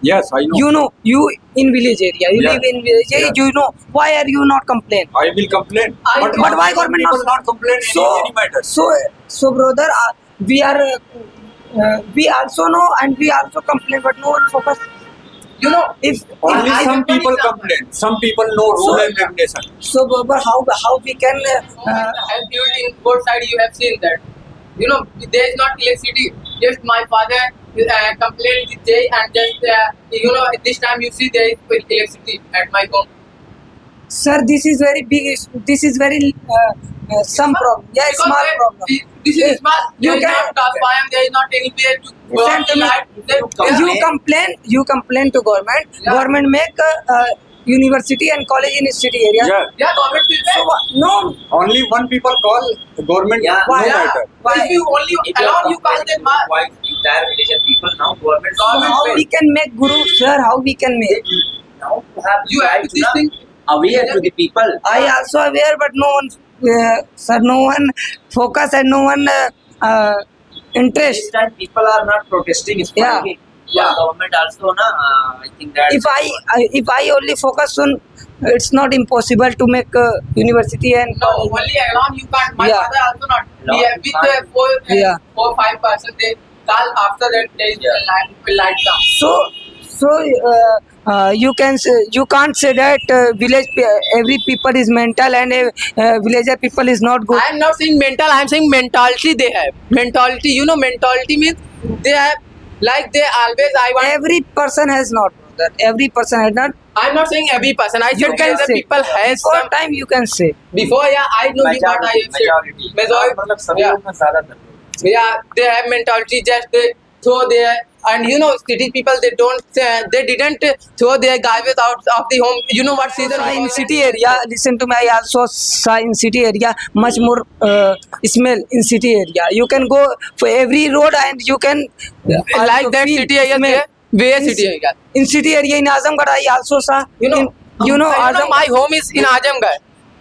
Yes, I know. You know, you in village area. You Yeah. live in village area. Yeah. You know. Why are you not complain? I will complain. I But know. But why government people not? not complain any matters? So brother, we are. We also know and we also complain, but no one focus. You know, If Only I some have one people example. complain. Some people know rule and regulation. so, but how we can? as you in both side you have seen that. You know, there is not electricity. Just my father complained the day and just you know this time you see there is electricity at my home. Sir, this is very big. This is very some problem. Yeah, Because small problem. This is small. You There is can- not transparent. There is not anywhere to go Listen on to the me. light. Then- You complain to government. Yeah. Government make university and college in city area. Yeah. Yeah, government will So pay. no. Only one people call government. Yeah. No Why? matter. Why? If you only If you alone you can't get mark. why entire village and people now government So how we can make guru, sir? How we can make? now to have You have to this thing. aware to the people. I also aware, but no one, sir, no one focus and no one interest. This time people are not protesting. It's Yeah. fighting. Yeah, government also na. I think that If I only focus on, it's not impossible to make university and No, college. only alone you can't. My Yeah. father also not. Alone We have you with can't. Yeah. 4-5%. They call after that there is a light come. So you can say, you can't say that every people is mental and villager people is not good. I am not saying mental. I am saying mentality they have. Mentality. You know, mentality means they have like they always. I want. Every person has not, brother. Every person has not. I am not saying every person. I You said can other say. people has For some. time you can say. Before, yeah, I know what I have said. मतलब सभी Yeah. लोग में ज्यादातर लोग. Yeah, they have mentality. Just they throw their and you know city people they don't they didn't throw their garbage out of the home. You know what season? So we in call city it? area, listen to me. I also saw in city area much more smell in city area. You can go for every road and you can Like also that feel city area smell. there. Where In- city area? In city area in Azamgarh, I also saw. You know, Azam. my home is in Azamgarh.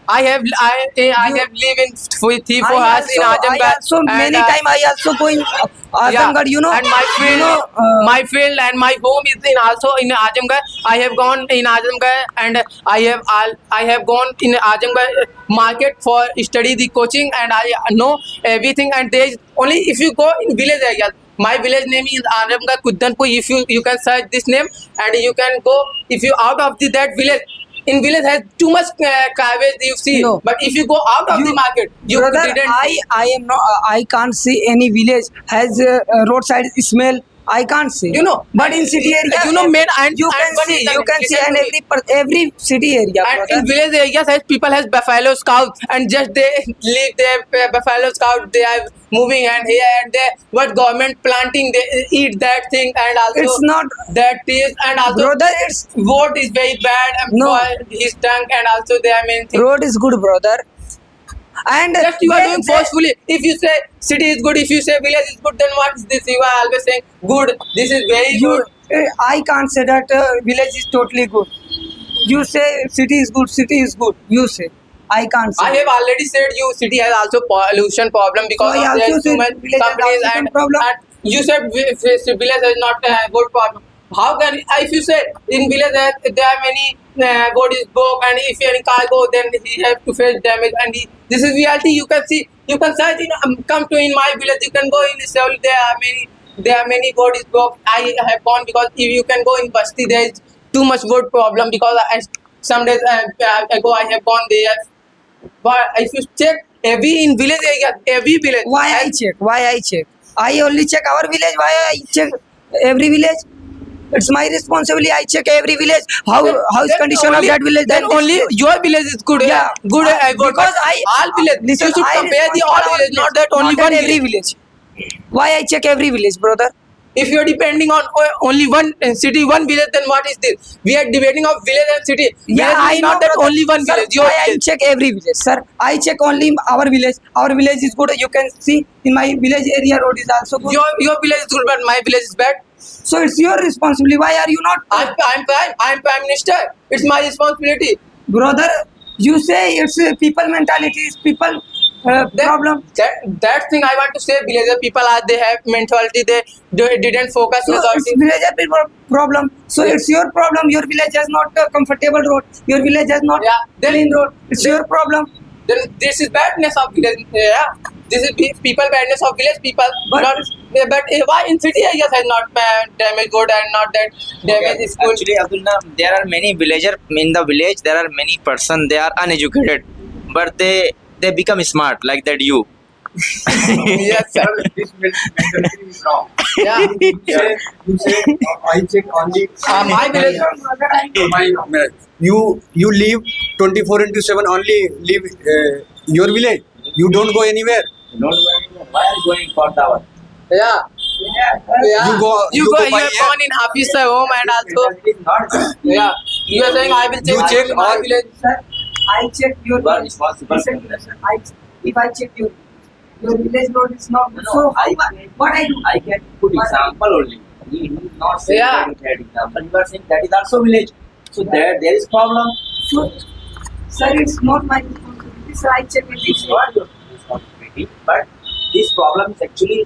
I have lived in 3-4 hours in Azamgarh. I also many and, time I also go in Azamgarh. You know, and my field, my field and my home is in also in Azamgarh. I have gone in Azamgarh and I have gone in Azamgarh market for study the coaching and I know everything. And there is only if you go in village areas. My village name is Azamgarh Kuddanpur. If you can search this name and you can go if you out of that village. In village has too much garbage you see, No. but if you go out of the market, you brother, didn't. I am not. I can't see any village has roadside smell. I can't see. You know, but in city area, you know, main and you and can one see. is You can see, listen and to me. every city area. And brother. in village areas, has people has buffalo scouts and just they leave their buffalo scout. They are moving and here and there. What government planting? They eat that thing and also It's not- that is and also brother, it's road is very bad and No. for his tongue and also there are many things. road is good, brother. And Just you are they- doing they- forcefully. If you say city is good, if you say village is good, then what is this? You are always saying good. This is very you, good. I can't say that village is totally good. You say city is good, city is good. You say. I can't say. I have already said you city has also pollution problem because So I of there also is too said much village has companies also some and, problem. and you said village is not a good problem. How can if you say in village there are many road is broke and if any car go then he have to face damage and this is reality. You can see you can search in come to in my village you can go in Seoul there are many road is broke. I have gone because if you can go in Basti there is too much road problem because some days ago I have gone there. But if you check every in village area, every village. Why I check? Why I check? I only check our village. Why I check every village? It's my responsibility. I check every village. How is Then condition only, of that village? Then only your village is good. Yeah. Good. Because I all village. listen, you should I compare the all responsible village, not that only not one every village. village. Why I check every village, brother? If you are depending on only one city, one village, then what is this? We are debating of village and city. Yeah, Village I is know, not that brother. only one Sir, village. Your why I village. check every village, sir. I check only our village. Our village is good. You can see in my village area road is also good. Your village is good, but my village is bad. So it's your responsibility. Why are you not, I'm prime minister. It's my responsibility. brother? You say it's people mentality, it's people problem. That thing I want to say, villager people are they have mentality. They didn't focus So it's majority. villager people problem. So it's your problem. Your village has not a comfortable road. Your village has not Yeah, then- clean road. It's then- your problem. Then this is badness of village. Yeah, this is people badness of village people. But- But why in city areas has not damaged road and not that damaged school? Actually, Abdullah, there are many villager in the village. There are many person. They are uneducated, but they become smart like that. You. Yes, sir. This mentality is wrong. Yeah. You say I check only My village. you live 24/7 only live your village. You don't go anywhere. Why are you going for tower? Yeah. Yeah. You go- You you go. go You by have air. gone in Hafiz home and also. It is not. Yeah. You are saying I will check. You check my all- village. Sir, I check your You are village. responsible Listen, for that. listen, if I check your village road is not good. No, So I- what I do? I can put example only. He is not saying Yeah. that example. You are saying that is also village. So there is problem. So, sir, it's not my responsibility. Sir, I check every It's not your responsibility, but this problem is actually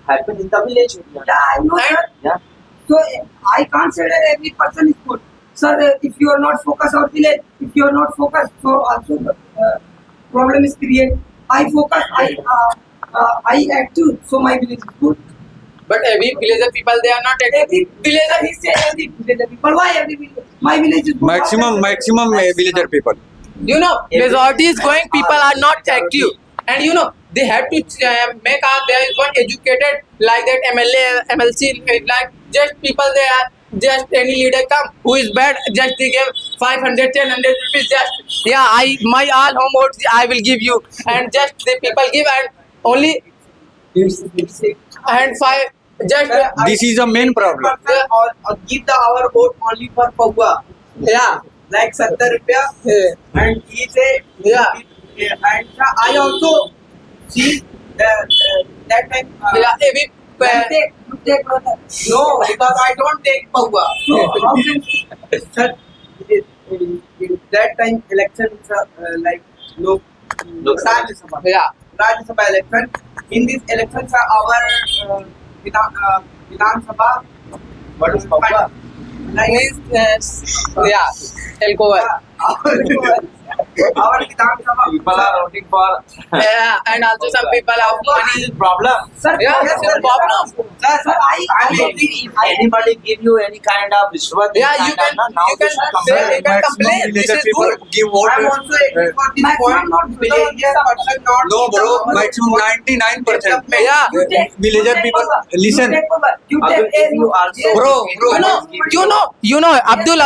happen in the village area. Yeah, I know, sir. Yeah. So I can't say that every person is good. Sir, if you are not focused on village, if you are not focused, so also the problem is created. I focus, I act too, so my village is good. But every villager people they are not Every villager. he say every villager people. Why every village? My village is good. Maximum villager people. You know, majority is going. People are not active, and you know they have to make out there is one educated like that MLA, MLC, like just people they are just any leader come who is bad just they give 500, 100 rupees just my all home votes I will give you and just the people give and only and five just This is the main problem. or give the our vote only for Paua, yeah like 70 rupiah, and he say yeah and I also see that time. yeah every You take brother. No, because I don't take Paua. So how can Sir, in that time elections like Lok Rajya Sabha. yeah Rajya Sabha election. In these elections, our Vidhan Sabha. What is Paua? Like yeah alcohol our Vidhan Sabha. People are voting for. yeah and also some people have money Problem. sir? yeah yes, that's the problem Sir, I If anybody give you any kind of rishwat, yeah any you kind can of- now you can should come say back. you can complain this villager is people good give vote. I'm also agree for this Maximum point. not Villager person not. No, bro. Maximum 99%. yeah Villager people listen. You Abdul, take if you also- Bro, you know Abdul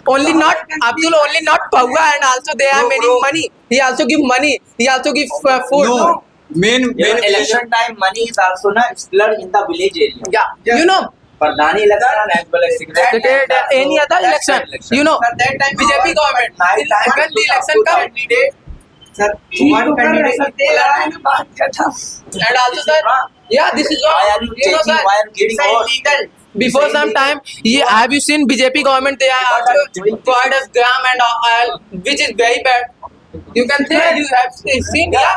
only not Abdul only not Paua and also they are many bro. money he also give money he also give food No. Main Your villager. election time money is also not splurged in the village area. yeah you know Pradhani election as well as secretary. any other election you know At that time, BJP government Night time, when the election come candidate Sir, one candidate. And also, sir, yeah, this is what Why are you taking? sir, Why are you giving vote? before some time, have you seen BJP government? They are also provide us gram and oil, which is very bad. You can say you have seen, yeah.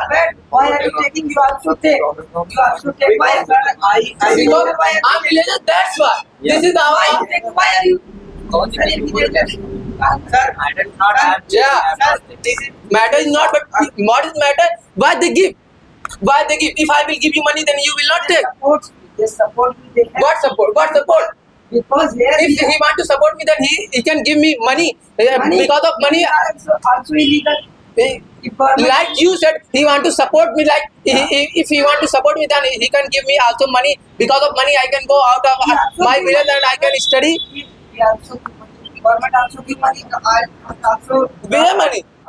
Why are you taking? You also take. You also take. Why? Because I'm villager, that's why. This is our. Why are you? Sir, I did not have. Yeah. Matter is not, but what is matter? Why they give? Why they give? If I will give you money, then you will not take. support. They support me. They have. What support? What support? Because here If he want to support me, then he can give me money. money Because of money, also illegal. he- If government like you said, he want to support me. Like if he want to support me, then he can give me also money. Because of money, I can go out of my village and I can study. we also give money. Government also give money. Also Where money?